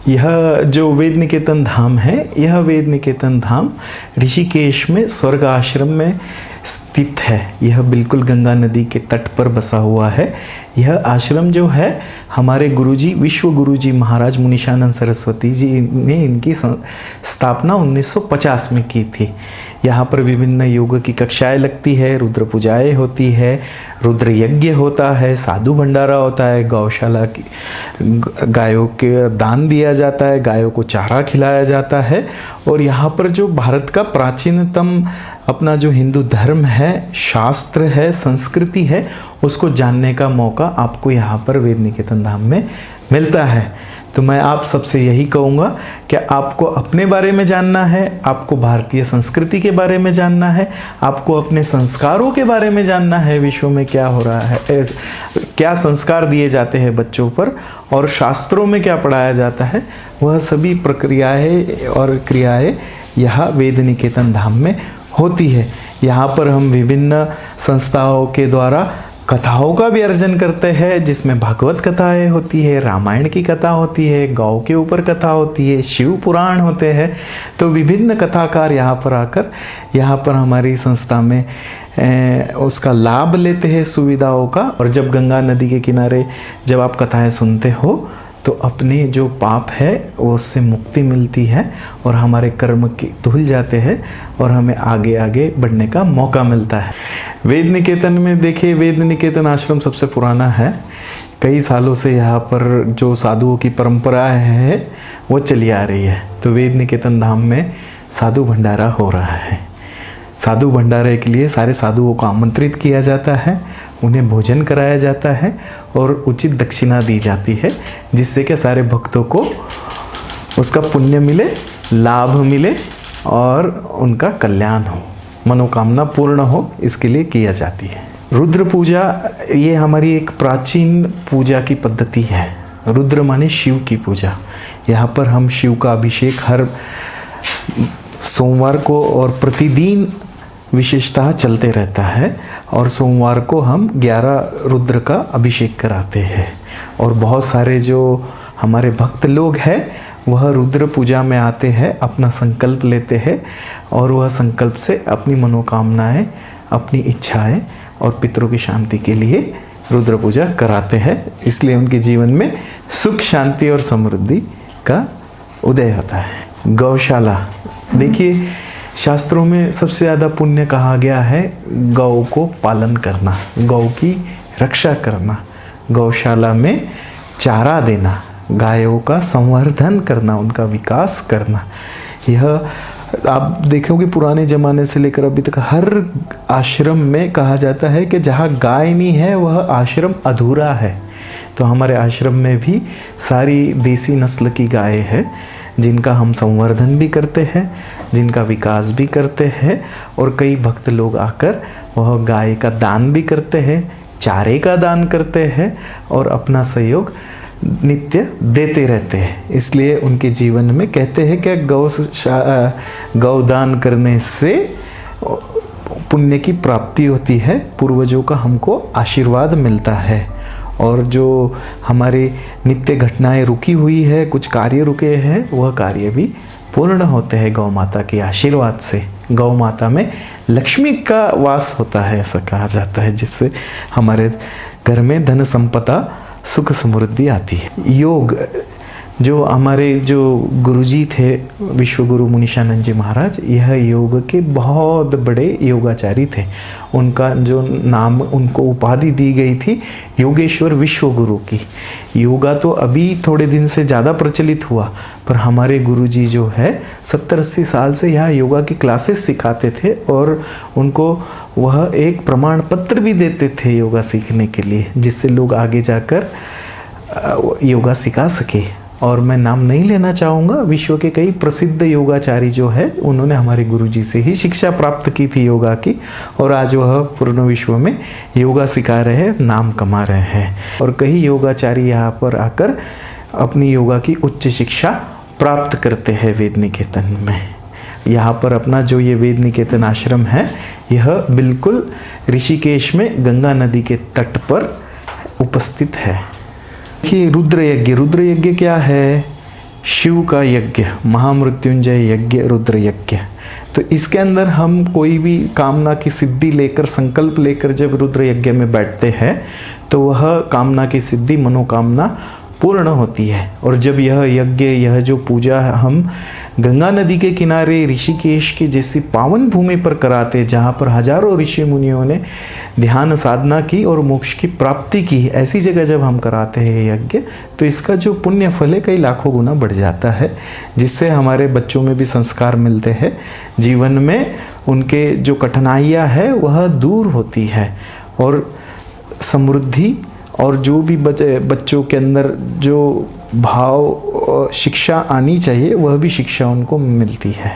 यह जो वेद निकेतन धाम है, यह वेद निकेतन धाम ऋषिकेश में स्वर्ग आश्रम में स्थित है। यह बिल्कुल गंगा नदी के तट पर बसा हुआ है। यह आश्रम जो है हमारे गुरुजी विश्व गुरुजी महाराज मुनीशानंद सरस्वती जी ने इनकी स्थापना 1950 में की थी। यहाँ पर विभिन्न योग की कक्षाएं लगती है, रुद्र पूजाएं होती है, रुद्र यज्ञ होता है, साधु भंडारा होता है, गौशाला की गायों के दान दिया जाता है, गायों को चारा खिलाया जाता है। और यहाँ पर जो भारत का प्राचीनतम अपना जो हिंदू धर्म है, शास्त्र है, संस्कृति है, उसको जानने का मौका आपको यहाँ पर वेद निकेतन धाम में मिलता है। तो मैं आप सबसे यही कहूँगा कि आपको अपने बारे में जानना है, आपको भारतीय संस्कृति के बारे में जानना है, आपको अपने संस्कारों के बारे में जानना है, विश्व में क्या हो रहा है, क्या संस्कार दिए जाते हैं बच्चों पर और शास्त्रों में क्या पढ़ाया जाता है, वह सभी प्रक्रियाएं और क्रियाएं यहाँ वेद निकेतन धाम में होती है। यहाँ पर हम विभिन्न संस्थाओं के द्वारा कथाओं का भी अर्जन करते हैं, जिसमें भागवत कथाएं होती है, रामायण की कथा होती है, गौ के ऊपर कथा होती है, शिव पुराण होते हैं। तो विभिन्न कथाकार यहाँ पर आकर यहाँ पर हमारी संस्था में उसका लाभ लेते हैं, सुविधाओं का। और जब गंगा नदी के किनारे जब आप कथाएं सुनते हो तो अपने जो पाप है वो उससे मुक्ति मिलती है और हमारे कर्म की धुल जाते हैं और हमें आगे आगे बढ़ने का मौका मिलता है। वेद निकेतन में देखिए, वेद निकेतन आश्रम सबसे पुराना है। कई सालों से यहाँ पर जो साधुओं की परंपरा है वो चली आ रही है। तो वेद निकेतन धाम में साधु भंडारा हो रहा है। साधु भंडारे के लिए सारे साधुओं को आमंत्रित किया जाता है, उन्हें भोजन कराया जाता है और उचित दक्षिणा दी जाती है, जिससे कि सारे भक्तों को उसका पुण्य मिले, लाभ मिले और उनका कल्याण हो, मनोकामना पूर्ण हो, इसके लिए किया जाती है। रुद्र पूजा ये हमारी एक प्राचीन पूजा की पद्धति है। रुद्र माने शिव की पूजा। यहाँ पर हम शिव का अभिषेक हर सोमवार को और प्रतिदिन विशेषतः चलते रहता है और सोमवार को हम 11 रुद्र का अभिषेक कराते हैं। और बहुत सारे जो हमारे भक्त लोग हैं वह रुद्र पूजा में आते हैं, अपना संकल्प लेते हैं और वह संकल्प से अपनी मनोकामनाएं, अपनी इच्छाएं और पितरों की शांति के लिए रुद्र पूजा कराते हैं। इसलिए उनके जीवन में सुख, शांति और समृद्धि का उदय होता है। गौशाला देखिए, शास्त्रों में सबसे ज़्यादा पुण्य कहा गया है गौ को पालन करना, गौ की रक्षा करना, गौशाला में चारा देना, गायों का संवर्धन करना, उनका विकास करना। यह आप देखोगे पुराने ज़माने से लेकर अभी तक हर आश्रम में कहा जाता है कि जहाँ गाय नहीं है वह आश्रम अधूरा है। तो हमारे आश्रम में भी सारी देसी नस्ल की गाय है, जिनका हम संवर्धन भी करते हैं, जिनका विकास भी करते हैं। और कई भक्त लोग आकर वह गाय का दान भी करते हैं, चारे का दान करते हैं और अपना सहयोग नित्य देते रहते हैं। इसलिए उनके जीवन में कहते हैं कि गौदान करने से पुण्य की प्राप्ति होती है, पूर्वजों का हमको आशीर्वाद मिलता है। और जो हमारी नित्य घटनाएं रुकी हुई है, कुछ कार्य रुके हैं, वह कार्य भी पूर्ण होते हैं गौ माता के आशीर्वाद से। गौ माता में लक्ष्मी का वास होता है, ऐसा कहा जाता है, जिससे हमारे घर में धन संपदा, सुख समृद्धि आती है। योग जो हमारे जो गुरुजी थे विश्व गुरु मुनीशानंद जी महाराज, यह योग के बहुत बड़े योगाचारी थे। उनका जो नाम, उनको उपाधि दी गई थी योगेश्वर विश्व गुरु की। योगा तो अभी थोड़े दिन से ज़्यादा प्रचलित हुआ, पर हमारे गुरुजी जो है 70-80 साल से यहाँ योगा की क्लासेस सिखाते थे और उनको वह एक प्रमाण पत्र भी देते थे योगा सीखने के लिए, जिससे लोग आगे जाकर योगा सिखा सके। और मैं नाम नहीं लेना चाहूँगा, विश्व के कई प्रसिद्ध योगाचारी जो है उन्होंने हमारे गुरुजी से ही शिक्षा प्राप्त की थी योगा की, और आज वह पूर्ण विश्व में योगा सिखा रहे हैं, नाम कमा रहे हैं। और कई योगाचारी यहाँ पर आकर अपनी योगा की उच्च शिक्षा प्राप्त करते हैं वेद निकेतन में। यहाँ पर अपना जो ये वेद निकेतन आश्रम है, यह बिल्कुल ऋषिकेश में गंगा नदी के तट पर उपस्थित है। देखिए रुद्र यज्ञ क्या है? शिव का यज्ञ, महामृत्युंजय यज्ञ, रुद्र यज्ञ। तो इसके अंदर हम कोई भी कामना की सिद्धि लेकर, संकल्प लेकर जब रुद्र यज्ञ में बैठते हैं तो वह कामना की सिद्धि, मनोकामना पूर्ण होती है। और जब यह यज्ञ, यह जो पूजा हम गंगा नदी के किनारे ऋषिकेश की जैसी पावन भूमि पर कराते, जहाँ पर हजारों ऋषि मुनियों ने ध्यान साधना की और मोक्ष की प्राप्ति की, ऐसी जगह जब हम कराते हैं यज्ञ, तो इसका जो पुण्य फल है कई लाखों गुना बढ़ जाता है, जिससे हमारे बच्चों में भी संस्कार मिलते हैं, जीवन में उनके जो कठिनाइयाँ है वह दूर होती है और समृद्धि और जो भी बच्चों के अंदर जो भाव शिक्षा आनी चाहिए वह भी शिक्षा उनको मिलती है।